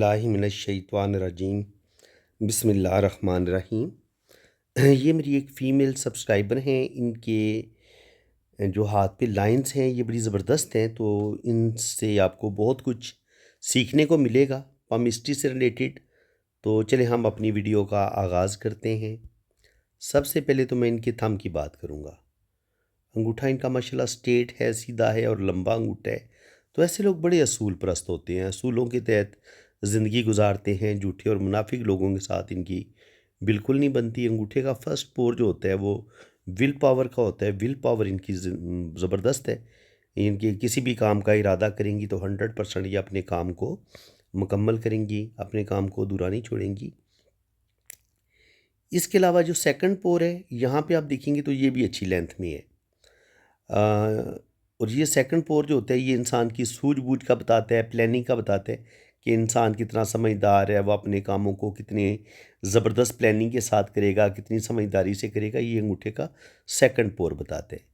बिस्मिल्लाहिमिनश्शैतानिर्रजीम बिस्मिल्लाहिर्रहमानिर्रहीम। ये मेरी एक फ़ीमेल सब्सक्राइबर हैं। इनके जो हाथ पे लाइंस हैं ये बड़ी ज़बरदस्त हैं, तो इनसे आपको बहुत कुछ सीखने को मिलेगा पामिस्ट्री से रिलेटेड। तो चलिए हम अपनी वीडियो का आगाज़ करते हैं। सबसे पहले तो मैं इनके थंब की बात करूँगा। अंगूठा इनका माशाल्लाह स्ट्रेट है, सीधा है और लंबा अंगूठा है। तो ऐसे लोग बड़े असूल परस्त होते हैं, असूलों के तहत ज़िंदगी गुजारते हैं। झूठे और मुनाफिक लोगों के साथ इनकी बिल्कुल नहीं बनती। अंगूठे का फर्स्ट पोर जो होता है वो विल पावर का होता है। विल पावर इनकी ज़बरदस्त है। इनके किसी भी काम का इरादा करेंगी तो 100% ये अपने काम को मुकम्मल करेंगी, अपने काम को अधूरा नहीं छोड़ेंगी। इसके अलावा जो सेकंड पोर है यहाँ पे आप देखेंगे तो ये भी अच्छी लेंथ में है। और ये सेकंड पोर जो होता है ये इंसान की सूझबूझ का बताता है, प्लानिंग का बताता है कि इंसान कितना समझदार है, वो अपने कामों को कितने ज़बरदस्त प्लानिंग के साथ करेगा, कितनी समझदारी से करेगा। ये अंगूठे का सेकंड पोर बताते हैं।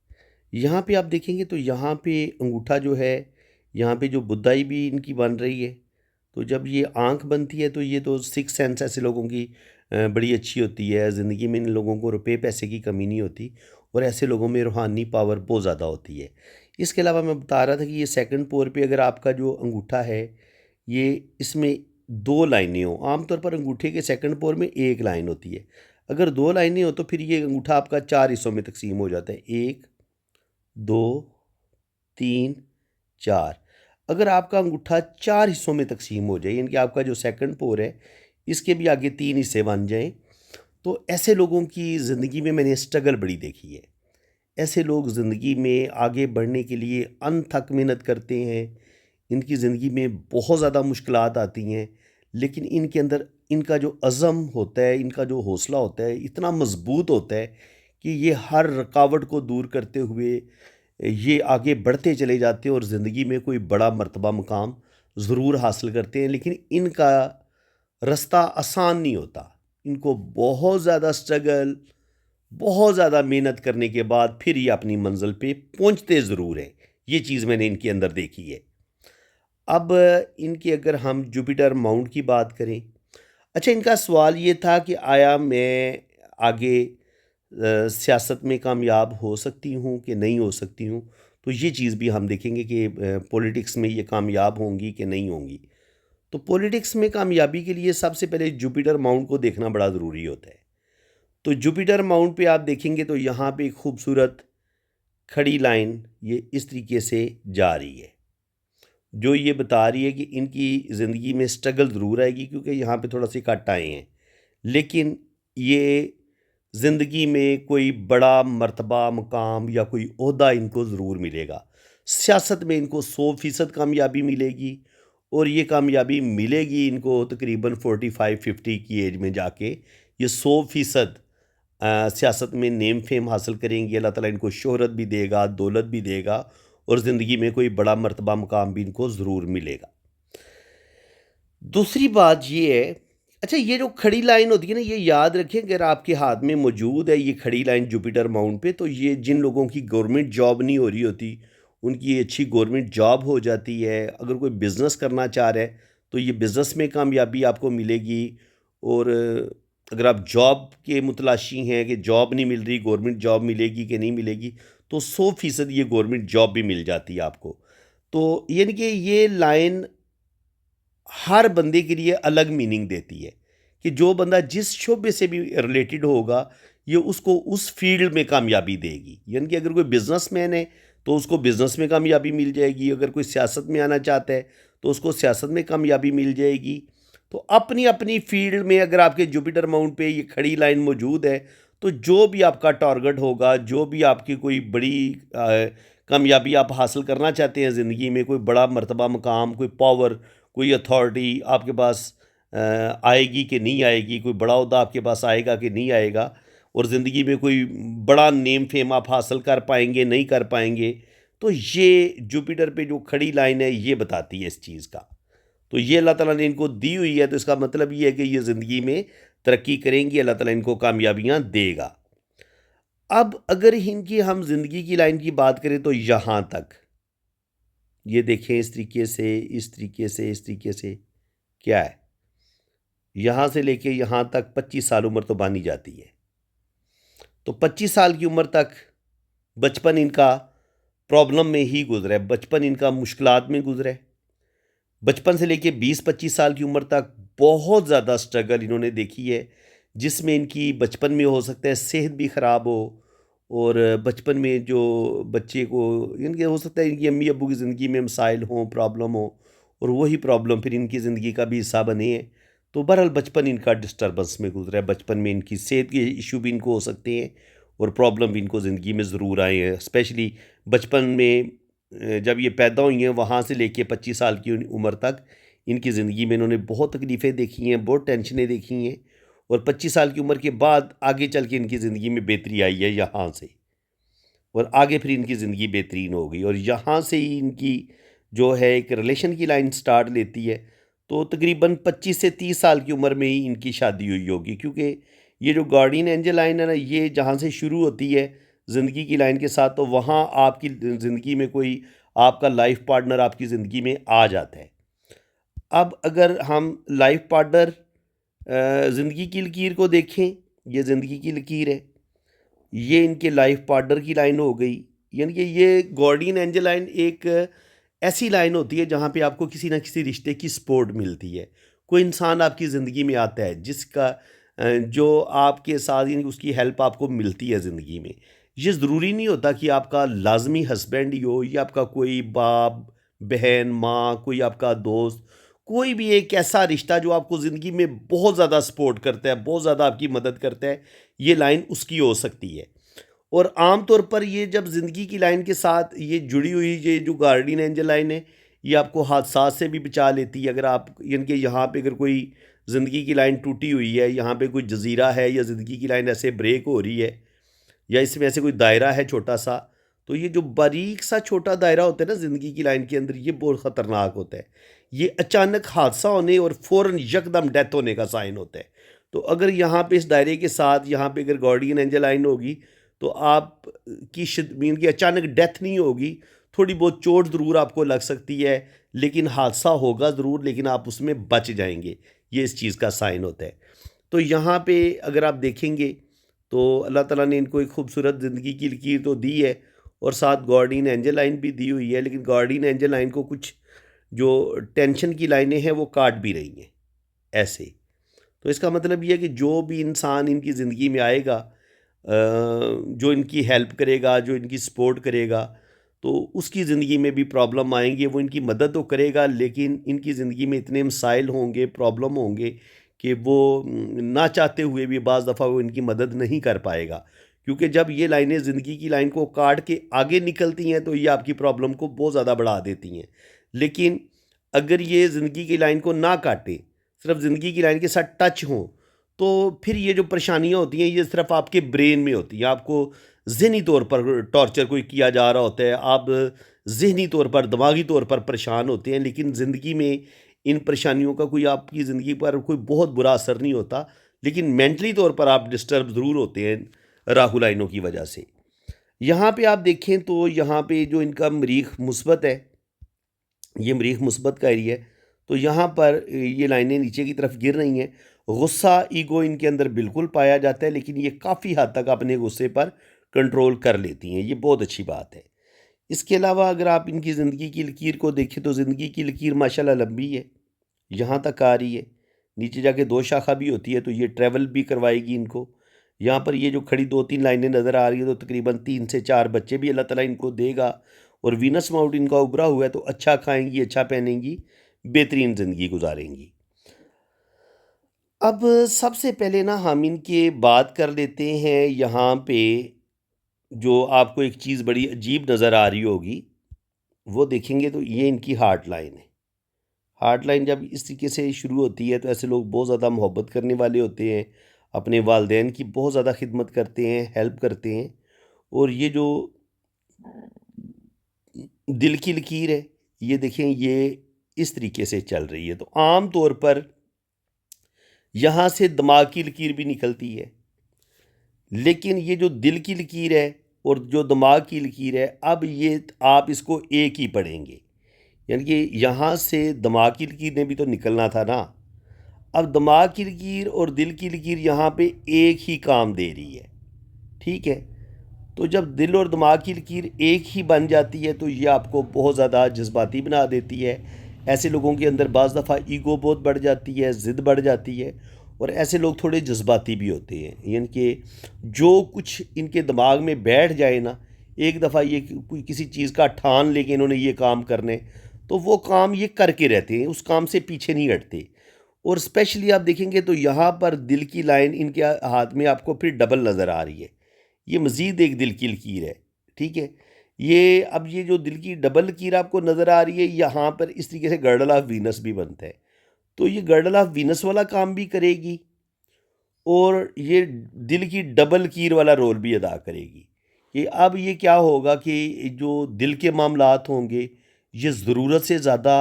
यहाँ पे आप देखेंगे तो यहाँ पे अंगूठा जो है, यहाँ पे जो बुदाई भी इनकी बन रही है। तो जब ये आँख बनती है तो ये तो सिक्स सेंस ऐसे लोगों की बड़ी अच्छी होती है। ज़िंदगी में इन लोगों को रुपए पैसे की कमी नहीं होती और ऐसे लोगों में रूहानी पावर बहुत ज़्यादा होती है। इसके अलावा मैं बता रहा था कि ये सेकंड पोर पे अगर आपका जो अंगूठा है, ये इसमें 2 लाइनें हों। आमतौर पर अंगूठे के सेकंड पोर में 1 लाइन होती है। अगर 2 लाइनें हो तो फिर ये अंगूठा आपका 4 हिस्सों में तक़सीम हो जाता है। 1, 2, 3, 4। अगर आपका अंगूठा 4 हिस्सों में तक़सीम हो जाए, यानी कि आपका जो सेकंड पोर है, इसके भी आगे 3 हिस्से बन जाएँ, तो ऐसे लोगों की ज़िंदगी में मैंने स्ट्रगल बड़ी देखी है। ऐसे लोग ज़िंदगी में आगे बढ़ने के लिए अनथक मेहनत करते हैं। इनकी ज़िंदगी में बहुत ज़्यादा मुश्किलात आती हैं, लेकिन इनके अंदर इनका जो अज़म होता है, इनका जो हौसला होता है, इतना मज़बूत होता है कि ये हर रुकावट को दूर करते हुए ये आगे बढ़ते चले जाते हैं और ज़िंदगी में कोई बड़ा मर्तबा मुकाम ज़रूर हासिल करते हैं। लेकिन इनका रास्ता आसान नहीं होता। इनको बहुत ज़्यादा स्ट्रगल, बहुत ज़्यादा मेहनत करने के बाद फिर ये अपनी मंज़िल पे पहुँचते ज़रूर हैं। ये चीज़ मैंने इनके अंदर देखी है। अब इनकी अगर हम जुपिटर माउंट की बात करें, अच्छा इनका सवाल ये था कि आया मैं आगे सियासत में कामयाब हो सकती हूँ कि नहीं हो सकती हूँ। तो ये चीज़ भी हम देखेंगे कि पॉलिटिक्स में ये कामयाब होंगी कि नहीं होंगी। तो पॉलिटिक्स में कामयाबी के लिए सबसे पहले जुपिटर माउंट को देखना बड़ा ज़रूरी होता है। तो जुपिटर माउंट पे आप देखेंगे तो यहाँ पे एक खूबसूरत खड़ी लाइन ये इस तरीके से जा रही है, जो ये बता रही है कि इनकी ज़िंदगी में स्ट्रगल ज़रूर आएगी क्योंकि यहाँ पे थोड़ा से कट आए हैं, लेकिन ये ज़िंदगी में कोई बड़ा मर्तबा मुकाम या कोई ओहदा इनको ज़रूर मिलेगा। सियासत में इनको 100% कामयाबी मिलेगी और ये कामयाबी मिलेगी इनको तकरीबन 45-50 की एज में जाके। ये 100% सियासत में नेम फेम हासिल करेंगी। अल्लाह ताला इनको शोहरत भी देगा, दौलत भी देगा और ज़िंदगी में कोई बड़ा मर्तबा मुकाम भी इनको ज़रूर मिलेगा। दूसरी बात ये है, अच्छा ये जो खड़ी लाइन होती है ना, ये याद रखें अगर आपके हाथ में मौजूद है ये खड़ी लाइन जुपिटर माउंट पे, तो ये जिन लोगों की गवर्नमेंट जॉब नहीं हो रही होती, उनकी अच्छी गवर्नमेंट जॉब हो जाती है। अगर कोई बिज़नेस करना चाह रहा है तो ये बिज़नेस में कामयाबी आपको मिलेगी। और अगर आप जॉब के मुतलाशी हैं कि जॉब नहीं मिल रही, गवर्नमेंट जॉब मिलेगी कि नहीं मिलेगी, तो 100% ये गवर्नमेंट जॉब भी मिल जाती है आपको। तो यानी कि ये लाइन हर बंदे के लिए अलग मीनिंग देती है कि जो बंदा जिस शोबे से भी रिलेटेड होगा, ये उसको उस फील्ड में कामयाबी देगी। यानी कि अगर कोई बिजनेसमैन है तो उसको बिजनेस में कामयाबी मिल जाएगी, अगर कोई सियासत में आना चाहता है तो उसको सियासत में कामयाबी मिल जाएगी। तो अपनी अपनी फील्ड में अगर आपके जुपिटर माउंट पे ये खड़ी लाइन मौजूद है, तो जो भी आपका टारगेट होगा, जो भी आपकी कोई बड़ी कामयाबी आप हासिल करना चाहते हैं ज़िंदगी में, कोई बड़ा मर्तबा मुकाम, कोई पावर, कोई अथॉरिटी आपके पास आएगी कि नहीं आएगी, कोई बड़ा ओहदा आपके पास आएगा कि नहीं आएगा, और ज़िंदगी में कोई बड़ा नेम फेम आप हासिल कर पाएंगे नहीं कर पाएंगे, तो ये जुपिटर पे जो खड़ी लाइन है ये बताती है इस चीज़ का। तो ये अल्लाह ताला ने इनको दी हुई है, तो इसका मतलब ये है कि ये ज़िंदगी में तरक्की करेंगी, अल्लाह ताला इनको कामयाबियाँ देगा। अब अगर इनकी हम ज़िंदगी की लाइन की बात करें तो यहाँ तक ये देखें, इस तरीके से, इस तरीके से, इस तरीके से, क्या है, यहाँ से लेके यहाँ तक 25 साल उम्र तो मानी जाती है। तो 25 साल की उम्र तक बचपन इनका प्रॉब्लम में ही गुजरा है, बचपन इनका मुश्किलात में गुजरा है। बचपन से लेके 20-25 साल की उम्र तक बहुत ज़्यादा स्ट्रगल इन्होंने देखी है, जिसमें इनकी बचपन में हो सकता है सेहत भी ख़राब हो, और बचपन में जो बच्चे को इनके हो सकता है इनकी अम्मी अब्बू की ज़िंदगी में मसाइल हों, प्रॉब्लम हो, और वही प्रॉब्लम फिर इनकी ज़िंदगी का भी हिस्सा बने हैं। तो बहरहाल बचपन इनका डिस्टर्बेंस में गुजरा है। बचपन में इनकी सेहत के इशू भी इनको हो सकते हैं, और प्रॉब्लम भी इनको ज़िंदगी में ज़रूर आए हैं। स्पेशली बचपन में जब ये पैदा हुई हैं वहाँ से लेके 25 साल की उम्र तक इनकी ज़िंदगी में इन्होंने बहुत तकलीफ़ें देखी हैं, बहुत टेंशनें देखी हैं, और 25 साल की उम्र के बाद आगे चल के इनकी ज़िंदगी में बेहतरी आई है यहाँ से, और आगे फिर इनकी ज़िंदगी बेहतरीन हो गई, और यहाँ से ही इनकी जो है एक रिलेशन की लाइन स्टार्ट लेती है। तो तकरीबन 25 से 30 साल की उम्र में ही इनकी शादी हुई होगी, क्योंकि ये जो गार्डियन एंजल लाइन है ना, ये जहाँ से शुरू होती है ज़िंदगी की लाइन के साथ, तो वहाँ आपकी ज़िंदगी में कोई आपका लाइफ पार्टनर आपकी ज़िंदगी में आ जाता है। अब अगर हम लाइफ पार्टनर ज़िंदगी की लकीर को देखें, ये ज़िंदगी की लकीर है, ये इनके लाइफ पार्टनर की लाइन हो गई। यानी कि ये गार्डियन एंजल लाइन एक ऐसी लाइन होती है जहाँ पे आपको किसी ना किसी रिश्ते की सपोर्ट मिलती है। कोई इंसान आपकी ज़िंदगी में आता है जिसका जो आपके साथ यानी उसकी हेल्प आपको मिलती है ज़िंदगी में। ये ज़रूरी नहीं होता कि आपका लाज़मी हस्बैंड ही हो, या आपका कोई बाप, बहन, माँ, कोई आपका दोस्त, कोई भी एक ऐसा रिश्ता जो आपको ज़िंदगी में बहुत ज़्यादा सपोर्ट करता है, बहुत ज़्यादा आपकी मदद करता है, ये लाइन उसकी हो सकती है। और आम तौर पर ये जब ज़िंदगी की लाइन के साथ ये जुड़ी हुई ये जो गार्डियन एंजल लाइन है, ये आपको हादसात से भी बचा लेती है। अगर आप यानी कि यहाँ पे अगर कोई ज़िंदगी की लाइन टूटी हुई है, यहाँ पे कोई जज़ीरा है, या ज़िंदगी की लाइन ऐसे ब्रेक हो रही है, या इसमें ऐसे कोई दायरा है छोटा सा, तो ये जो बारीक सा छोटा दायरा होता है ना ज़िंदगी की लाइन के अंदर, ये बहुत ख़तरनाक होता है। ये अचानक हादसा होने और फ़ौरन यकदम डेथ होने का साइन होता है। तो अगर यहाँ पे इस दायरे के साथ यहाँ पे अगर गार्डियन एंजल लाइन होगी, तो आप की मीन की अचानक डेथ नहीं होगी, थोड़ी बहुत चोट ज़रूर आपको लग सकती है, लेकिन हादसा होगा ज़रूर, लेकिन आप उसमें बच जाएंगे। ये इस चीज़ का साइन होता है। तो यहाँ पे अगर आप देखेंगे तो अल्लाह ताला ने इनको एक खूबसूरत ज़िंदगी की लकीर तो दी है, और साथ गार्डियन एंजल लाइन भी दी हुई है, लेकिन गार्डियन एंजल लाइन को कुछ जो टेंशन की लाइनें हैं वो काट भी रही हैं ऐसे। तो इसका मतलब ये है कि जो भी इंसान इनकी ज़िंदगी में आएगा, जो इनकी हेल्प करेगा, जो इनकी सपोर्ट करेगा, तो उसकी ज़िंदगी में भी प्रॉब्लम आएंगे। वो इनकी मदद तो करेगा, लेकिन इनकी ज़िंदगी में इतने मसाइल होंगे, प्रॉब्लम होंगे, कि वो ना चाहते हुए भी बाज़ दफ़ा वो इनकी मदद नहीं कर पाएगा। क्योंकि जब ये लाइनें ज़िंदगी की लाइन को काट के आगे निकलती हैं, तो ये आपकी प्रॉब्लम को बहुत ज़्यादा बढ़ा देती हैं। लेकिन अगर ये ज़िंदगी की लाइन को ना काटें, सिर्फ ज़िंदगी की लाइन के साथ टच हों, तो फिर ये जो परेशानियाँ होती हैं ये सिर्फ आपके ब्रेन में होती हैं। आपको ज़हनी तौर पर टॉर्चर कोई किया जा रहा होता है, आप ज़हनी तौर पर, दिमागी तौर पर परेशान होते हैं, लेकिन ज़िंदगी में इन परेशानियों का कोई आपकी ज़िंदगी पर कोई बहुत बुरा असर नहीं होता, लेकिन मेंटली तौर पर आप डिस्टर्ब ज़रूर होते हैं राहु लाइनों की वजह से। यहाँ पे आप देखें तो यहाँ पे जो इनका मरीख़ मुस्बत है, ये मरीख़ मुस्बत का एरिया है, तो यहाँ पर ये लाइनें नीचे की तरफ गिर रही हैं। गुस्सा, ईगो इनके अंदर बिल्कुल पाया जाता है, लेकिन ये काफ़ी हद तक अपने गुस्से पर कंट्रोल कर लेती हैं, ये बहुत अच्छी बात है। इसके अलावा अगर आप इनकी ज़िंदगी की लकीर को देखें, तो ज़िंदगी की लकीर माशाल्लाह लंबी है, यहाँ तक आ रही है। नीचे जाके 2 शाखा भी होती है, तो ये ट्रैवल भी करवाएगी इनको। यहाँ पर ये जो खड़ी 2-3 लाइनें नज़र आ रही हैं, तो तकरीबन 3 से 4 बच्चे भी अल्लाह ताला इनको देगा, और वीनस माउंट इनका उभरा हुआ है, तो अच्छा खाएँगी, अच्छा पहनेंगी, बेहतरीन ज़िंदगी गुज़ारेंगी। अब सबसे पहले ना हम इनके बात कर लेते हैं यहाँ पे, जो आपको एक चीज़ बड़ी अजीब नज़र आ रही होगी, वो देखेंगे तो ये इनकी हार्ट लाइन है। हार्ट लाइन जब इस तरीके से शुरू होती है, तो ऐसे लोग बहुत ज़्यादा मोहब्बत करने वाले होते हैं, अपने वालिदैन की बहुत ज़्यादा खिदमत करते हैं, हेल्प करते हैं, और ये जो दिल की लकीर है, ये देखें ये इस तरीके से चल रही है। तो आम तौर पर यहाँ से दिमाग की लकीर भी निकलती है, लेकिन ये जो दिल की लकीर है और जो दिमाग की लकीर है, अब ये आप इसको एक ही पढ़ेंगे। यानी कि यहाँ से दिमाग की लकीर ने भी तो निकलना था ना। अब दिमाग की लकीर और दिल की लकीर यहाँ पे एक ही काम दे रही है, ठीक है। तो जब दिल और दिमाग की लकीर एक ही बन जाती है तो ये आपको बहुत ज़्यादा जज्बाती बना देती है। ऐसे लोगों के अंदर बाज़ दफ़ा ईगो बहुत बढ़ जाती है, ज़िद बढ़ जाती है, और ऐसे लोग थोड़े जज्बाती भी होते हैं। यानी कि जो कुछ इनके दिमाग में बैठ जाए ना, एक दफ़ा ये कोई किसी चीज़ का ठान लेके इन्होंने ये काम करने, तो वो काम ये करके रहते हैं, उस काम से पीछे नहीं हटते। और स्पेशली आप देखेंगे तो यहाँ पर दिल की लाइन इनके हाथ में आपको फिर डबल नज़र आ रही है। ये मज़ीद एक दिल की लकीर है, ठीक है। ये जो दिल की डबल लकीर आपको नज़र आ रही है, यहाँ पर इस तरीके से गर्डल ऑफ वीनस भी बनता है। तो ये गर्डल ऑफ वीनस वाला काम भी करेगी और ये दिल की डबल लकीर वाला रोल भी अदा करेगी। कि अब ये क्या होगा कि जो दिल के मामलात होंगे, ये ज़रूरत से ज़्यादा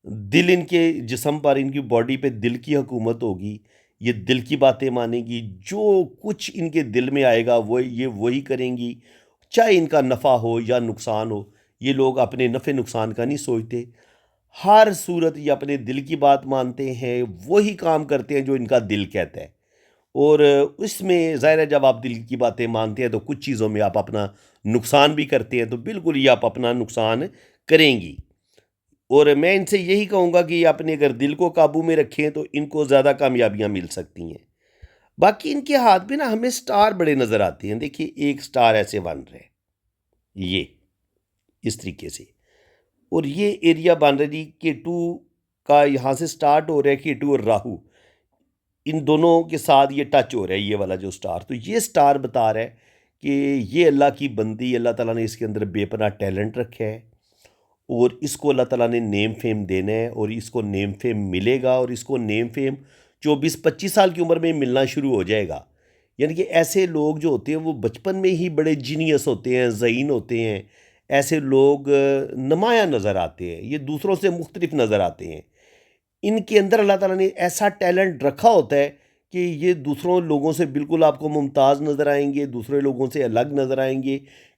दिल इनके जिस्म पर, इनकी बॉडी पे दिल की हुकूमत होगी। ये दिल की बातें मानेंगी, जो कुछ इनके दिल में आएगा वो ये वही करेंगी, चाहे इनका नफ़ा हो या नुकसान हो। ये लोग अपने नफ़े नुकसान का नहीं सोचते, हर सूरत ये अपने दिल की बात मानते हैं, वही काम करते हैं जो इनका दिल कहता है। और इसमें ज़ाहिर है जब आप दिल की बातें मानते हैं तो कुछ चीज़ों में आप अपना नुकसान भी करते हैं, तो बिल्कुल ये आप अपना नुकसान करेंगी। और मैं इनसे यही कहूँगा कि अपने अगर दिल को काबू में रखें तो इनको ज़्यादा कामयाबियाँ मिल सकती हैं। बाकी इनके हाथ में ना हमें स्टार बड़े नज़र आते हैं। देखिए एक स्टार ऐसे बन रहे हैं, ये इस तरीके से, और ये एरिया बन रहा है जी K2 का, यहाँ से स्टार्ट हो रहा है K2 और राहु, इन दोनों के साथ ये टच हो रहा है, ये वाला जो स्टार। तो ये स्टार बता रहा है कि ये अल्लाह की बंदी, अल्लाह ताला ने इसके अंदर बेपनाह टैलेंट रखा है और इसको अल्लाह ताला ने नेम फेम देना है, और इसको नेम फेम मिलेगा, और इसको नेम फेम 24-25 साल की उम्र में मिलना शुरू हो जाएगा। यानी कि ऐसे लोग जो होते हैं वो बचपन में ही बड़े जीनियस होते हैं, ज़हीन होते हैं। ऐसे लोग नुमायाँ नज़र आते हैं, ये दूसरों से मुख्तलिफ नज़र आते हैं। इनके अंदर अल्लाह ताला ने ऐसा टैलेंट रखा होता है कि ये दूसरों लोगों से बिल्कुल आपको मुमताज़ नज़र आएंगे, दूसरे लोगों से अलग नज़र आएंगे,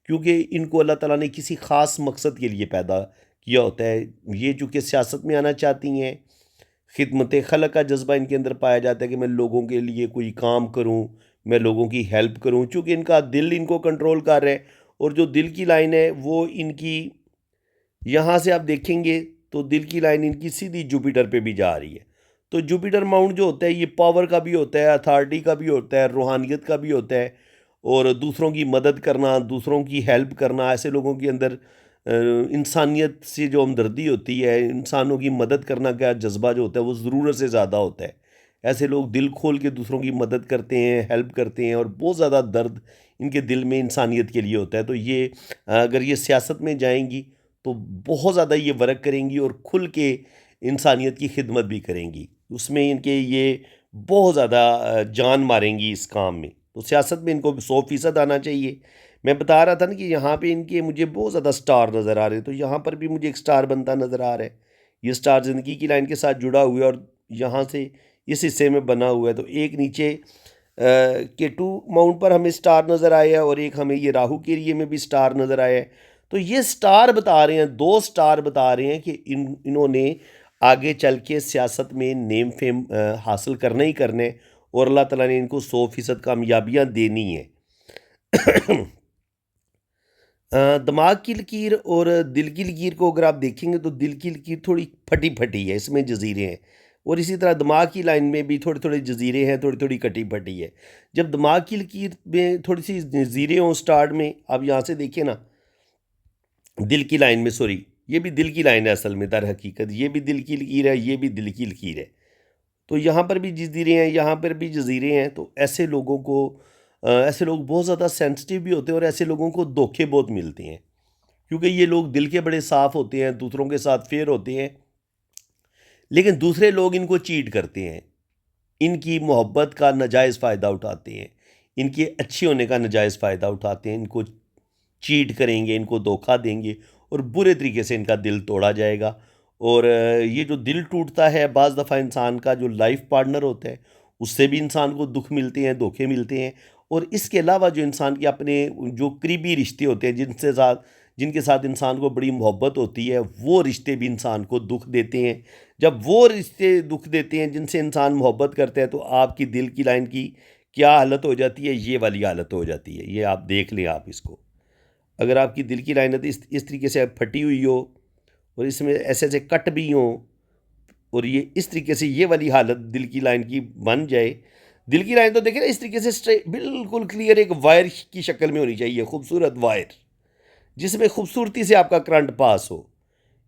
क्योंकि इनको अल्लाह ताला ने किसी ख़ास मकसद के लिए पैदा किया होता है। ये चूँकि सियासत में आना चाहती हैं, खिदमत खल्क का जज्बा इनके अंदर पाया जाता है कि मैं लोगों के लिए कोई काम करूं, मैं लोगों की हेल्प करूं। चूँकि इनका दिल इनको कंट्रोल कर रहा है, और जो दिल की लाइन है वो इनकी, यहाँ से आप देखेंगे तो दिल की लाइन इनकी सीधी जुपिटर पे भी जा रही है। तो जुपिटर माउंट जो होता है ये पावर का भी होता है, अथॉरिटी का भी होता है, रूहानियत का भी होता है, और दूसरों की मदद करना, दूसरों की हेल्प करना। ऐसे लोगों के अंदर इंसानियत से जो हमदर्दी होती है, इंसानों की मदद करना का जज्बा जो होता है वो ज़रूरत से ज़्यादा होता है। ऐसे लोग दिल खोल के दूसरों की मदद करते हैं, हेल्प करते हैं, और बहुत ज़्यादा दर्द इनके दिल में इंसानियत के लिए होता है। तो ये अगर ये सियासत में जाएंगी तो बहुत ज़्यादा ये वर्क करेंगी और खुल के इंसानियत की खिदमत भी करेंगी। उसमें इनके ये बहुत ज़्यादा जान मारेंगी इस काम में। तो सियासत में इनको 100% आना चाहिए। मैं बता रहा था ना कि यहाँ पे इनके मुझे बहुत ज़्यादा स्टार नज़र आ रहे हैं, तो यहाँ पर भी मुझे एक स्टार बनता नज़र आ रहा है। ये स्टार ज़िंदगी की लाइन के साथ जुड़ा हुआ है, और यहाँ से इस हिस्से में बना हुआ है। तो एक नीचे K2 माउंट पर हमें स्टार नज़र आया है, और एक हमें ये राहु के एरिए में भी स्टार नज़र आया है। तो ये स्टार बता रहे हैं, दो स्टार बता रहे हैं कि इन्होंने आगे चल के सियासत में नेम फेम हासिल करना ही करने, और अल्लाह ताला ने इनको 100% कामयाबियाँ देनी है। दिमाग की लकीर और दिल की लकीर को अगर आप देखेंगे तो दिल की लकीर थोड़ी फटी फटी है, इसमें जजीरे हैं, और इसी तरह दिमाग की लाइन में भी थोड़े थोड़े जजीरे हैं, थोड़ी थोड़ी कटी फटी है। जब दिमाग की लकीर में थोड़ी सी जजीरे हों स्टार्ट में, आप यहाँ से देखिए ना, दिल की लाइन में, सॉरी ये भी दिल की लाइन है असल में, दर हकीकत ये भी दिल की लकीर है, ये भी दिल की लकीर है। तो यहाँ पर भी जजीरे हैं, यहाँ पर भी जजीरे हैं। तो ऐसे लोगों को ऐसे लोग बहुत ज़्यादा सेंसिटिव भी होते हैं, और ऐसे लोगों को धोखे बहुत मिलते हैं, क्योंकि ये लोग दिल के बड़े साफ़ होते हैं, दूसरों के साथ फेयर होते हैं, लेकिन दूसरे लोग इनको चीट करते हैं, इनकी मोहब्बत का नाजायज़ फ़ायदा उठाते हैं, इनके अच्छे होने का नाजायज़ फ़ायदा उठाते हैं, इनको चीट करेंगे, इनको धोखा देंगे, और बुरे तरीके से इनका दिल तोड़ा जाएगा। और ये जो दिल टूटता है, बाज़ दफ़ा इंसान का जो लाइफ पार्टनर होता है उससे भी इंसान को दुख मिलते हैं, धोखे मिलते हैं। और इसके अलावा जो इंसान के अपने जो करीबी रिश्ते होते हैं, जिनके साथ इंसान को बड़ी मोहब्बत होती है, वो रिश्ते भी इंसान को दुख देते हैं। जब वो रिश्ते दुख देते हैं जिनसे इंसान मोहब्बत करता है, तो आपकी दिल की लाइन की क्या हालत हो जाती है, ये वाली हालत हो जाती है। ये आप देख लें आप इसको। अगर आपकी दिल की लाइन इस तरीके से फटी हुई हो और इसमें ऐसे ऐसे कट भी हों, और ये इस तरीके से ये वाली हालत दिल की लाइन की बन जाए। दिल की लाइन तो देखें ना, इस तरीके से स्ट्रेट बिल्कुल क्लियर एक वायर की शक्ल में होनी चाहिए, खूबसूरत वायर जिसमें खूबसूरती से आपका करंट पास हो।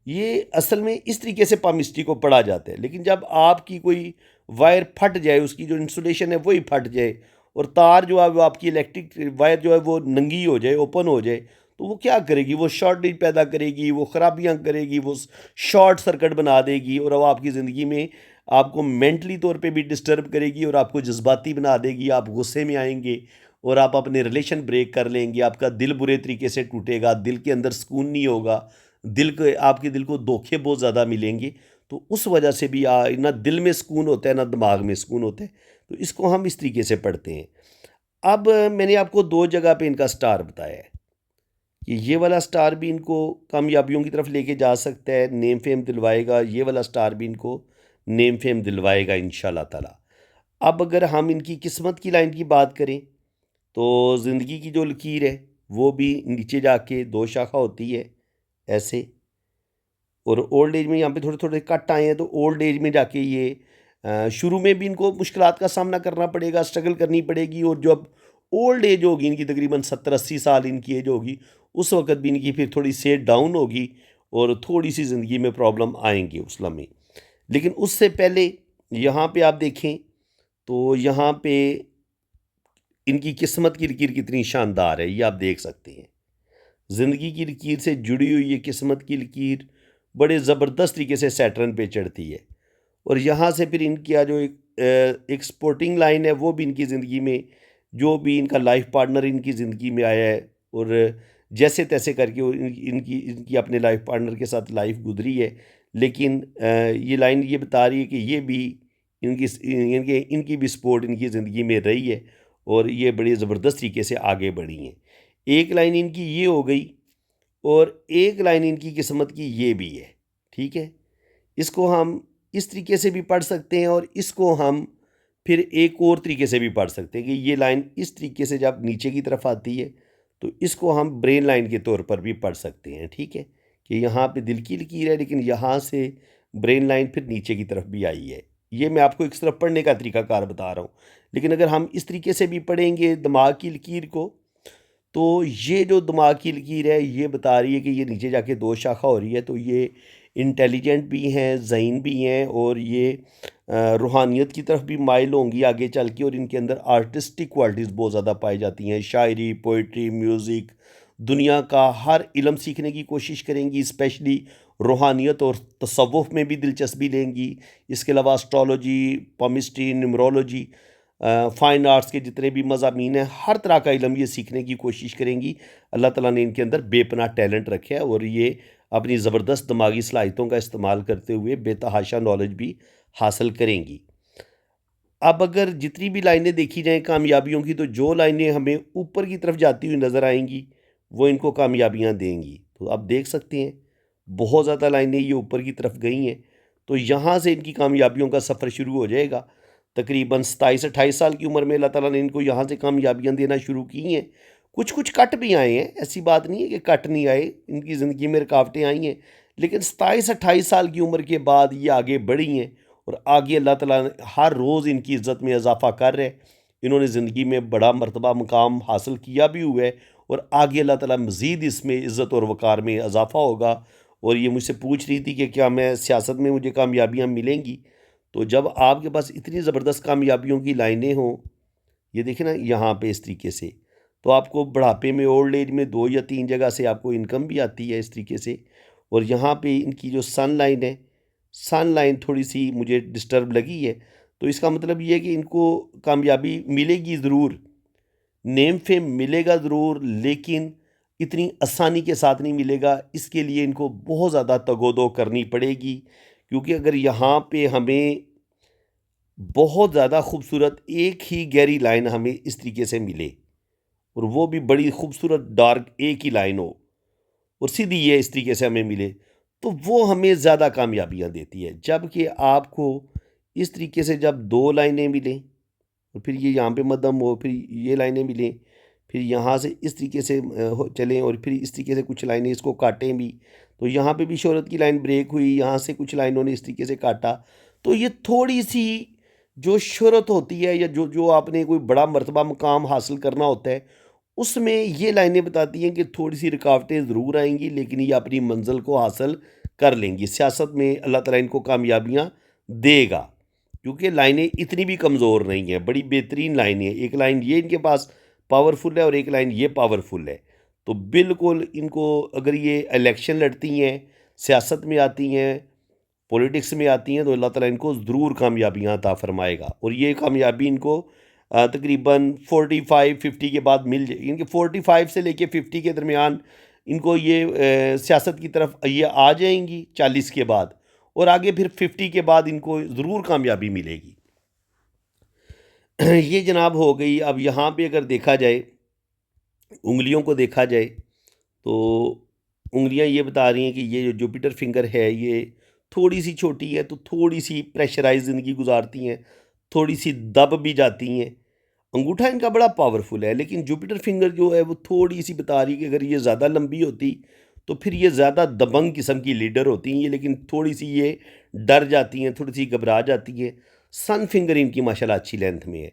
ये असल में इस तरीके से पामिस्ट्री को पढ़ा जाता है। लेकिन जब आपकी कोई वायर फट जाए, उसकी जो इंसुलेशन है वही फट जाए, और तार जो है वो आपकी इलेक्ट्रिक वायर जो है वो नंगी हो जाए, ओपन हो जाए, तो वो क्या करेगी? वो शॉर्टेज पैदा करेगी, वो ख़राबियाँ करेगी, वो शॉर्ट सर्किट बना देगी, और वो आपकी ज़िंदगी में आपको मेंटली तौर पे भी डिस्टर्ब करेगी, और आपको जज्बाती बना देगी। आप गुस्से में आएंगे और आप अपने रिलेशन ब्रेक कर लेंगे। आपका दिल बुरे तरीके से टूटेगा, दिल के अंदर सुकून नहीं होगा, दिल के आपके दिल को धोखे बहुत ज़्यादा मिलेंगे। तो उस वजह से भी ना दिल में सुकून होता है ना दिमाग में सुकून होता है। तो इसको हम इस तरीके से पढ़ते हैं। अब मैंने आपको दो जगह पे इनका स्टार बताया है कि ये वाला स्टार भी इनको कामयाबियों की तरफ लेके जा सकता है, नेम फेम दिलवाएगा। ये वाला स्टार भी इनको नेम फेम दिलवाएगा इंशाल्लाह ताला। अब अगर हम इनकी किस्मत की लाइन की बात करें, तो ज़िंदगी की जो लकीर है वो भी नीचे जाके दो शाखा होती है ऐसे, और ओल्ड एज में यहाँ पे थोड़े थोड़े कट आए हैं। तो ओल्ड एज में जाके ये शुरू में भी इनको मुश्किलात का सामना करना पड़ेगा, स्ट्रगल करनी पड़ेगी, और जब ओल्ड एज होगी इनकी, तकरीबन 70-80 साल इनकी एज होगी, उस वक्त भी इनकी फिर थोड़ी सेहत डाउन होगी और थोड़ी सी ज़िंदगी में प्रॉब्लम आएंगी उस लम्हे। लेकिन उससे पहले यहाँ पे आप देखें, तो यहाँ पे इनकी किस्मत की लकीर कितनी शानदार है, ये आप देख सकते हैं। ज़िंदगी की लकीर से जुड़ी हुई ये किस्मत की लकीर बड़े ज़बरदस्त तरीके से सैटर्न पे चढ़ती है, और यहाँ से फिर इनकी जो एक स्पोर्टिंग लाइन है, वो भी इनकी ज़िंदगी में जो भी इनका लाइफ पार्टनर इनकी ज़िंदगी में आया है, और जैसे तैसे करके वो इनकी इनकी अपने लाइफ पार्टनर के साथ लाइफ गुजरी है। लेकिन ये लाइन ये बता रही है कि ये भी इनकी इनकी इनकी भी सपोर्ट इनकी ज़िंदगी में रही है, और ये बड़ी ज़बरदस्त तरीके से आगे बढ़ी हैं। एक लाइन इनकी ये हो गई, और एक लाइन इनकी किस्मत की ये भी है। ठीक है, इसको हम इस तरीके से भी पढ़ सकते हैं, और इसको हम फिर एक और तरीके से भी पढ़ सकते हैं कि ये लाइन इस तरीके से जब नीचे की तरफ आती है, तो इसको हम ब्रेन लाइन के तौर पर भी पढ़ सकते हैं। ठीक है, कि यहाँ पे दिल की लकीर है, लेकिन यहाँ से ब्रेन लाइन फिर नीचे की तरफ भी आई है। ये मैं आपको एक तरफ पढ़ने का तरीकाकार बता रहा हूँ। लेकिन अगर हम इस तरीके से भी पढ़ेंगे दिमाग की लकीर को, तो ये जो दिमाग की लकीर है ये बता रही है कि ये नीचे जाके दो शाखा हो रही है। तो ये इंटेलिजेंट भी हैं, ज़हीन भी हैं, और ये रूहानियत की तरफ भी माइल होंगी आगे चल के, और इनके अंदर आर्टिस्टिक क्वालिटीज़ बहुत ज़्यादा पाई जाती हैं। शायरी, पोइट्री, म्यूज़िक, दुनिया का हर इल्म सीखने की कोशिश करेंगी, स्पेशली रूहानियत और तसव्वुफ़ में भी दिलचस्पी लेंगी। इसके अलावा astrology, palmistry, numerology, fine arts के जितने भी मज़ामीन हैं, हर तरह का इल्म ये सीखने की कोशिश करेंगी। अल्लाह ताला ने इनके अंदर बेपनाह टैलेंट रखे है, और ये अपनी ज़बरदस्त दिमागी सलाहियतों का इस्तेमाल करते हुए बेतहाशा नॉलेज भी हासिल करेंगी। अब अगर जितनी भी लाइनें देखी जाएँ कामयाबियों की, तो जो लाइनें हमें ऊपर की तरफ जाती हुई नज़र आएँगी, वो इनको कामयाबियाँ देंगी। तो आप देख सकते हैं, बहुत ज़्यादा लाइनें ये ऊपर की तरफ गई हैं। तो यहाँ से इनकी कामयाबियों का सफ़र शुरू हो जाएगा। तकरीबन 27-28 साल की उम्र में अल्लाह ताला ने इनको यहाँ से कामयाबियाँ देना शुरू की हैं। कुछ-कुछ कट भी आए हैं, ऐसी बात नहीं है कि कट नहीं आए, इनकी ज़िंदगी में रुकावटें आई हैं। लेकिन 27-28 साल की उम्र के बाद ये आगे बढ़ी हैं, और आगे अल्लाह ताला ने हर रोज़ इनकी इज़्ज़त में इजाफ़ा कर रहे हैं। इन्होंने ज़िंदगी में बड़ा मर्तबा मुकाम हासिल किया भी हुआ है, और आगे अल्लाह ताला मज़ीद इसमें इज़्ज़त और वक़ार में इजाफ़ा होगा। और ये मुझसे पूछ रही थी कि क्या मैं सियासत में मुझे कामयाबियाँ मिलेंगी? तो जब आपके पास इतनी ज़बरदस्त कामयाबियों की लाइनें हों, ये देखिए ना यहाँ पे इस तरीके से, तो आपको बुढ़ापे में, ओल्ड एज में 2 या 3 जगह से आपको इनकम भी आती है इस तरीके से। और यहाँ पे इनकी जो सन लाइन है, सन लाइन थोड़ी-सी मुझे डिस्टर्ब लगी है। तो इसका मतलब ये है कि इनको कामयाबी मिलेगी ज़रूर, नेम फेम मिलेगा ज़रूर, लेकिन इतनी आसानी के साथ नहीं मिलेगा। इसके लिए इनको बहुत ज़्यादा तगोदो करनी पड़ेगी, क्योंकि अगर यहाँ पे हमें बहुत ज़्यादा खूबसूरत एक ही गहरी लाइन हमें इस तरीके से मिले, और वो भी बड़ी खूबसूरत डार्क एक ही लाइन हो, और सीधी ये इस तरीके से हमें मिले, तो वो हमें ज़्यादा कामयाबियाँ देती है। जबकि आपको इस तरीके से जब 2 लाइनें मिलें और फिर ये यहाँ पे मध्यम हो, फिर ये लाइनें मिलें, फिर यहाँ से इस तरीके से चलें और फिर इस तरीके से कुछ लाइनें इसको काटें भी, तो यहाँ पे भी शोहरत की लाइन ब्रेक हुई, यहाँ से कुछ लाइनों ने इस तरीके से काटा। तो ये थोड़ी-सी जो शोहरत होती है या जो जो आपने कोई बड़ा मर्तबा मुकाम हासिल करना होता है, उसमें ये लाइनें बताती हैं कि थोड़ी-सी रुकावटें ज़रूर आएँगी, लेकिन ये अपनी मंज़िल को हासिल कर लेंगी। सियासत में अल्लाह ताला इनको कामयाबियाँ देगा, क्योंकि लाइनें इतनी भी कमज़ोर नहीं हैं, बड़ी बेहतरीन लाइनें हैं। एक लाइन ये इनके पास पावरफुल है और एक लाइन ये पावरफुल है। तो बिल्कुल इनको अगर ये इलेक्शन लड़ती हैं, सियासत में आती हैं, पॉलिटिक्स में आती हैं, तो अल्लाह ताला इनको ज़रूर कामयाबियाँ अता फ़रमाएगा और ये कामयाबी इनको तकरीबन 45-50 के बाद मिल जाए, इनके 45 से लेके 50 के दरमियान इनको ये सियासत की तरफ ये आ जाएंगी 40 के बाद, और आगे फिर 50 के बाद इनको ज़रूर कामयाबी मिलेगी। ये जनाब हो गई। अब यहाँ पे अगर देखा जाए, उंगलियों को देखा जाए, तो उंगलियां ये बता रही हैं कि ये जो जुपिटर फिंगर है ये थोड़ी सी छोटी है, तो थोड़ी सी प्रेशराइज ज़िंदगी गुजारती हैं, थोड़ी सी दब भी जाती हैं। अंगूठा इनका बड़ा पावरफुल है, लेकिन जुपिटर फिंगर जो है वो थोड़ी सी बता रही है कि अगर ये ज़्यादा लंबी होती तो फिर ये ज़्यादा दबंग किस्म की लीडर होती हैं ये, लेकिन थोड़ी सी ये डर जाती हैं, थोड़ी सी घबरा जाती हैं। सन फिंगर इनकी माशाल्लाह अच्छी लेंथ में है।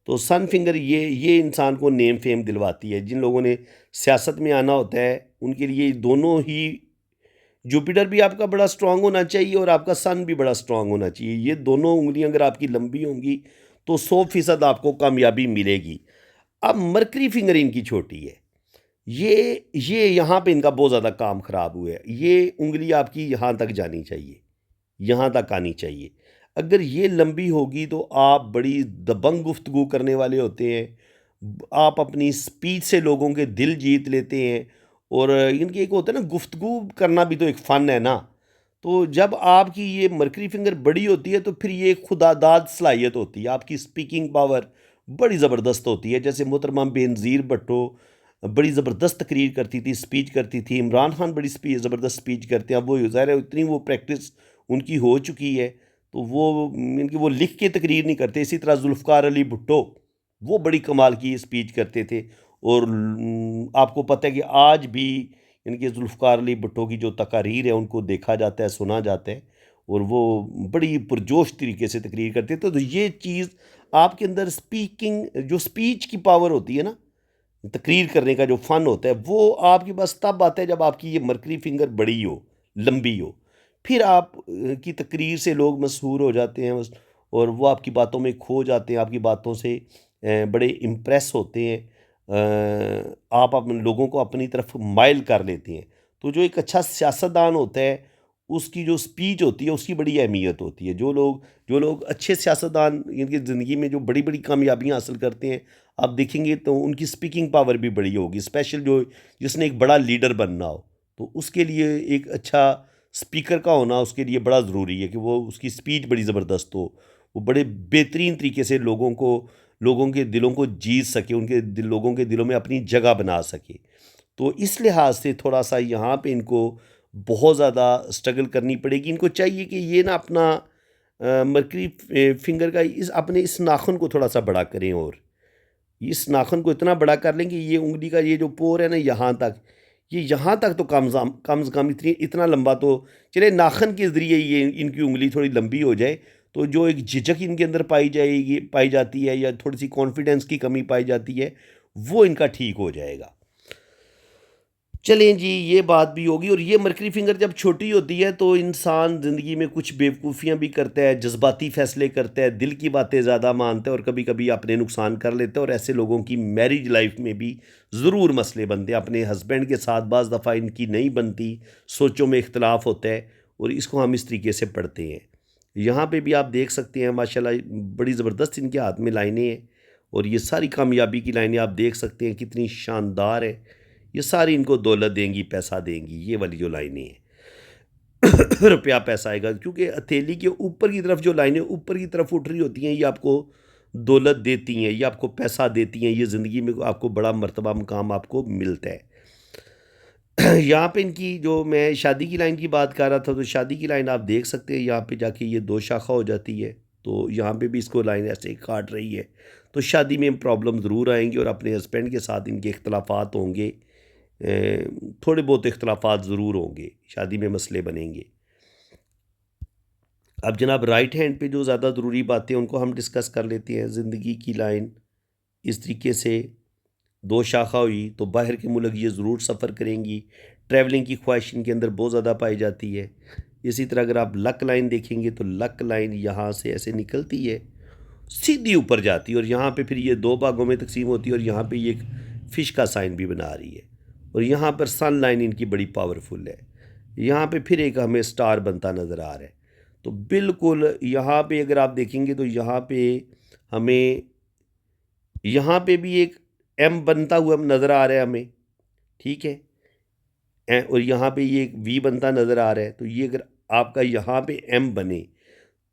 तो सन फिंगर ये इंसान को नेम फेम दिलवाती है। जिन लोगों ने सियासत में आना होता है उनके लिए दोनों ही, जुपिटर भी आपका बड़ा स्ट्रांग होना चाहिए और आपका सन भी बड़ा स्ट्रांग होना चाहिए। ये दोनों उंगलियां अगर आपकी लंबी होंगी तो 100% आपको कामयाबी मिलेगी। अब मरकरी फिंगर इनकी छोटी है। ये यहाँ पे इनका बहुत ज़्यादा काम ख़राब हुआ है। ये उंगली आपकी यहाँ तक जानी चाहिए, यहाँ तक आनी चाहिए। अगर ये लंबी होगी तो आप बड़ी दबंग गुफ्तगू करने वाले होते हैं। आप अपनी स्पीच से लोगों के दिल जीत लेते हैं। और इनकी एक होता है ना, गुफ्तगू करना भी तो एक फ़न है ना। तो जब आपकी ये मरकरी फिंगर बड़ी होती है तो फिर ये खुदादाद सलाहियत होती है, आपकी स्पीकिंग पावर बड़ी ज़बरदस्त होती है। जैसे मोहतरमा बेनज़ीर भुट्टो बड़ी ज़बरदस्त तकरीर करती थी, स्पीच करती थी। इमरान खान बड़ी ज़बरदस्त स्पीच करते हैं। अब वो ज़ाहिर है इतनी वो प्रैक्टिस उनकी हो चुकी है, तो वो इनकी वो लिख के तकरीर नहीं करते। इसी तरह जुल्फ़कार अली भुट्टो, वो बड़ी कमाल की स्पीच करते थे। और आपको पता है कि आज भी इनके जुल्फ़कार अली भुट्टो की जो तकारीर है उनको देखा जाता है, सुना जाता है, और वो बड़ी पुरजोश तरीके से तकरीर करते थे। तो ये चीज़ आपके अंदर स्पीकिंग, जो स्पीच की पावर होती है ना, तकरीर करने का जो फ़न होता है, वो आपके पास तब आता है जब आपकी ये मरकरी फिंगर बड़ी हो, लंबी हो। फिर आप की तकरीर से लोग मशहूर हो जाते हैं और वो आपकी बातों में खो जाते हैं, आपकी बातों से बड़े इम्प्रेस होते हैं। आप अपने लोगों को अपनी तरफ माइल कर लेते हैं। तो जो एक अच्छा सियासतदान होता है, उसकी जो स्पीच होती है उसकी बड़ी अहमियत होती है। जो लोग अच्छे सियासतदान इनकी ज़िंदगी में जो बड़ी-बड़ी कामयाबियाँ हासिल करते हैं, आप देखेंगे तो उनकी स्पीकिंग पावर भी बड़ी होगी। स्पेशल जो जिसने एक बड़ा लीडर बनना हो, तो उसके लिए एक अच्छा स्पीकर का होना उसके लिए बड़ा ज़रूरी है कि वो उसकी स्पीच बड़ी ज़बरदस्त हो। वो बड़े बेहतरीन तरीके से लोगों के दिलों को जीत सके, लोगों के दिलों में अपनी जगह बना सके। तो इस लिहाज से थोड़ा-सा यहाँ पे इनको बहुत ज़्यादा स्ट्रगल करनी पड़ेगी। इनको चाहिए कि ये ना अपना मरकरी फिंगर का इस नाख़ुन को थोड़ा-सा बड़ा करें, और इस नाख़ुन को इतना बड़ा कर लें कि ये उँगली का ये जो पोर है ना यहाँ तक, ये यहाँ तक तो कम से कम इतना लंबा तो चले, नाख़ुन के ज़रिए ये इनकी उँगली थोड़ी लंबी हो जाए, तो जो एक झिझक इनके अंदर पाई जाती है या थोड़ी-सी कॉन्फिडेंस की कमी पाई जाती है, वो इनका ठीक हो जाएगा। चलें जी, ये बात भी होगी। और ये मरकरी फिंगर जब छोटी होती है तो इंसान ज़िंदगी में कुछ बेवकूफ़ियाँ भी करता है, जज़्बाती फ़ैसले करता है, दिल की बातें ज़्यादा मानता है और कभी-कभी अपने नुकसान कर लेता है। और ऐसे लोगों की मैरिज लाइफ में भी ज़रूर मसले बनते हैं। अपने हस्बैंड के साथ बाज़ दफ़ा इनकी नहीं बनती, सोचों में इख्तलाफ होता है, और इसको हम इस तरीके से पढ़ते हैं। यहाँ पे भी आप देख सकते हैं माशाल्लाह बड़ी ज़बरदस्त इनके हाथ में लाइनें हैं, और ये सारी कामयाबी की लाइनें आप देख सकते हैं कितनी शानदार है। ये सारी इनको दौलत देंगी, पैसा देंगी, ये वाली जो लाइनें हैं। रुपया पैसा आएगा, क्योंकि हथेली के ऊपर की तरफ जो लाइनें ऊपर की तरफ उठ रही होती हैं, ये आपको दौलत देती हैं, ये आपको पैसा देती हैं, ये ज़िंदगी में आपको बड़ा मर्तबा मुकाम आपको मिलता है। यहाँ पे इनकी जो मैं शादी की लाइन की बात कर रहा था, तो शादी की लाइन आप देख सकते हैं, यहाँ पे जाके ये दो शाखा हो जाती है। तो यहाँ पे भी इसको लाइन ऐसे ही काट रही है। तो शादी में प्रॉब्लम ज़रूर आएंगी और अपने हस्बैंड के साथ इनके इख्तलाफात होंगे। थोड़े बहुत इख्तलाफात ज़रूर होंगे, शादी में मसले बनेंगे। अब जनाब राइट हैंड पे जो ज़्यादा ज़रूरी बातें हैं उनको हम डिस्कस कर लेते हैं। ज़िंदगी की लाइन इस तरीके से दो शाखा हुई तो बाहर के मुल्क ये ज़रूर सफ़र करेंगी। ट्रैवलिंग की ख्वाहिश इनके अंदर बहुत ज़्यादा पाई जाती है। इसी तरह अगर आप लक लाइन देखेंगे तो लक लाइन यहाँ से ऐसे निकलती है, सीधी ऊपर जाती है और यहाँ पे फिर ये दो भागों में तकसीम होती है और यहाँ पे ये एक फ़िश का साइन भी बना रही है। और यहाँ पर सन लाइन इनकी बड़ी पावरफुल है। यहाँ पे फिर एक हमें स्टार बनता नज़र आ रहा है। तो बिल्कुल यहाँ पे अगर आप देखेंगे तो यहाँ पे हमें यहाँ पे भी एक एम बनता हुआ नज़र आ रहा है हमें, ठीक है। और यहाँ पे ये एक वी बनता नज़र आ रहा है। तो ये अगर आपका यहाँ पे एम बने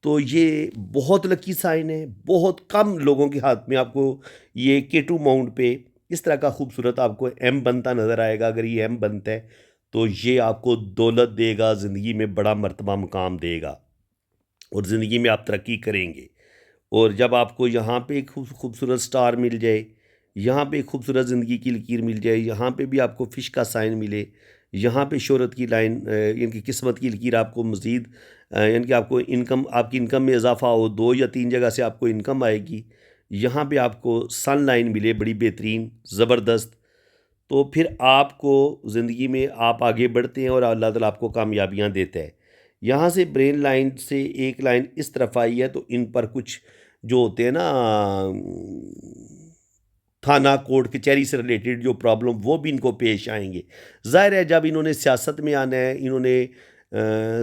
तो ये बहुत लकी साइन है। बहुत कम लोगों के हाथ में आपको ये K2 माउंट पे इस तरह का खूबसूरत आपको एम बनता नज़र आएगा। अगर ये एम बनता है तो ये आपको दौलत देगा, ज़िंदगी में बड़ा मर्तबा मुकाम देगा और ज़िंदगी में आप तरक्की करेंगे। और जब आपको यहाँ पे एक खूबसूरत स्टार मिल जाए, यहाँ पे एक खूबसूरत ज़िंदगी की लकीर मिल जाए, यहाँ पे भी आपको फ़िश का साइन मिले, यहाँ पे शोहरत की लाइन यानी कि किस्मत की लकीर आपको मज़ीद यानी कि आपको इनकम, आपकी इनकम में इजाफ़ा हो, 2 या 3 जगह से आपको इनकम आएगी। यहाँ पे आपको सन लाइन मिले बड़ी बेहतरीन, ज़बरदस्त, तो फिर आपको ज़िंदगी में आप आगे बढ़ते हैं और अल्लाह ताला आपको कामयाबियाँ देता है। यहाँ से ब्रेन लाइन से एक लाइन इस तरफ आई है तो इन पर कुछ जो होते हैं ना थाना कोर्ट कचहरी से रिलेटेड जो प्रॉब्लम वो भी इनको पेश आएंगे। ज़ाहिर है जब इन्होंने सियासत में आना है, इन्होंने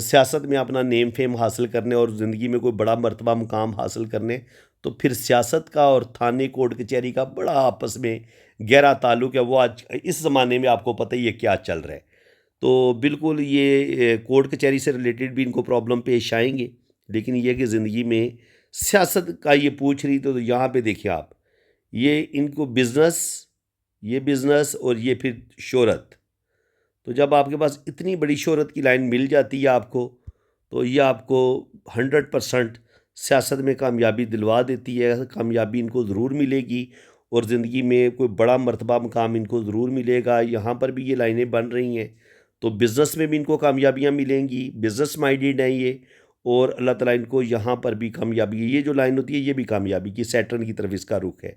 सियासत में अपना नेम फेम हासिल करने और ज़िंदगी में कोई बड़ा मर्तबा मुकाम हासिल करने, तो फिर सियासत का और थाने कोर्ट कचहरी का बड़ा आपस में गहरा ताल्लुक़ है। वो आज इस ज़माने में आपको पता ही है क्या चल रहा है। तो बिल्कुल ये कोर्ट कचहरी से रिलेटेड भी इनको प्रॉब्लम पेश आएंगे। लेकिन ये कि ज़िंदगी में सियासत का ये पूछ रही तो यहाँ पे देखिए आप, ये इनको बिज़नेस, ये बिज़नेस और ये फिर शोहरत। तो जब आपके पास इतनी बड़ी शोहरत की लाइन मिल जाती है आपको, तो ये आपको 100% सियासत में कामयाबी दिलवा देती है। कामयाबी इनको ज़रूर मिलेगी और ज़िंदगी में कोई बड़ा मर्तबा मुकाम इनको ज़रूर मिलेगा। यहाँ पर भी ये लाइनें बन रही हैं तो बिज़नेस में भी इनको कामयाबियाँ मिलेंगी। बिज़नेस माइंडेड हैं ये और अल्लाह ताला इनको यहाँ पर भी कामयाबी, ये जो लाइन होती है ये भी कामयाबी की, सैटर्न की तरफ इसका रुख है।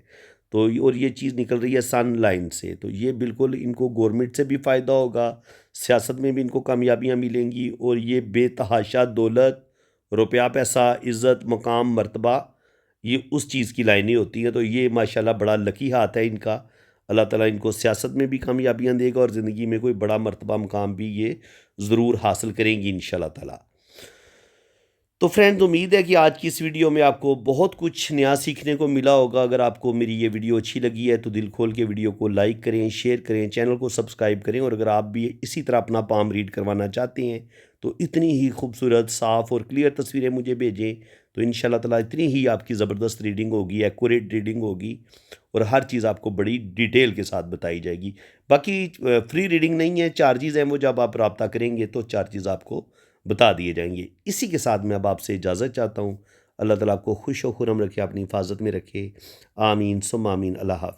तो और ये चीज़ निकल रही है सन लाइन से, तो ये बिल्कुल इनको गवर्नमेंट से भी फ़ायदा होगा, सियासत में भी इनको कामयाबियाँ मिलेंगी और ये बेतहाशा दौलत, रुपया पैसा, इज़्ज़त, मकाम, मर्तबा, ये उस चीज़ की लाइनें होती हैं। तो ये माशाल्लाह बड़ा लकी हाथ है इनका। अल्लाह ताला इनको सियासत में भी कामयाबियाँ देगा और ज़िंदगी में कोई बड़ा मर्तबा मुकाम भी ये ज़रूर हासिल करेंगी इंशाल्लाह ताला। तो फ्रेंड्स, उम्मीद है कि आज की इस वीडियो में आपको बहुत कुछ नया सीखने को मिला होगा। अगर आपको मेरी ये वीडियो अच्छी लगी है तो दिल खोल के वीडियो को लाइक करें, शेयर करें, चैनल को सब्सक्राइब करें और अगर आप भी इसी तरह अपना पाम रीड करवाना चाहते हैं तो इतनी ही खूबसूरत, साफ़ और क्लियर तस्वीरें मुझे भेजें। तो इंशाल्लाह ताला इतनी ही आपकी ज़बरदस्त रीडिंग होगी, एक्यूरेट रीडिंग होगी और हर चीज़ आपको बड़ी डिटेल के साथ बताई जाएगी। बाकी फ्री रीडिंग नहीं है, चार्जेज़ हैं, वो जब आप रब्ता करेंगे तो चार्जेज़ आपको बता दिए जाएंगे। इसी के साथ मैं अब आपसे इजाज़त चाहता हूँ। अल्लाह ताला आपको खुश व खुर्रम रखे, अपनी हिफाजत में रखे। आमीन सुम्मा आमीन। अल्लाह हाफ़िज़।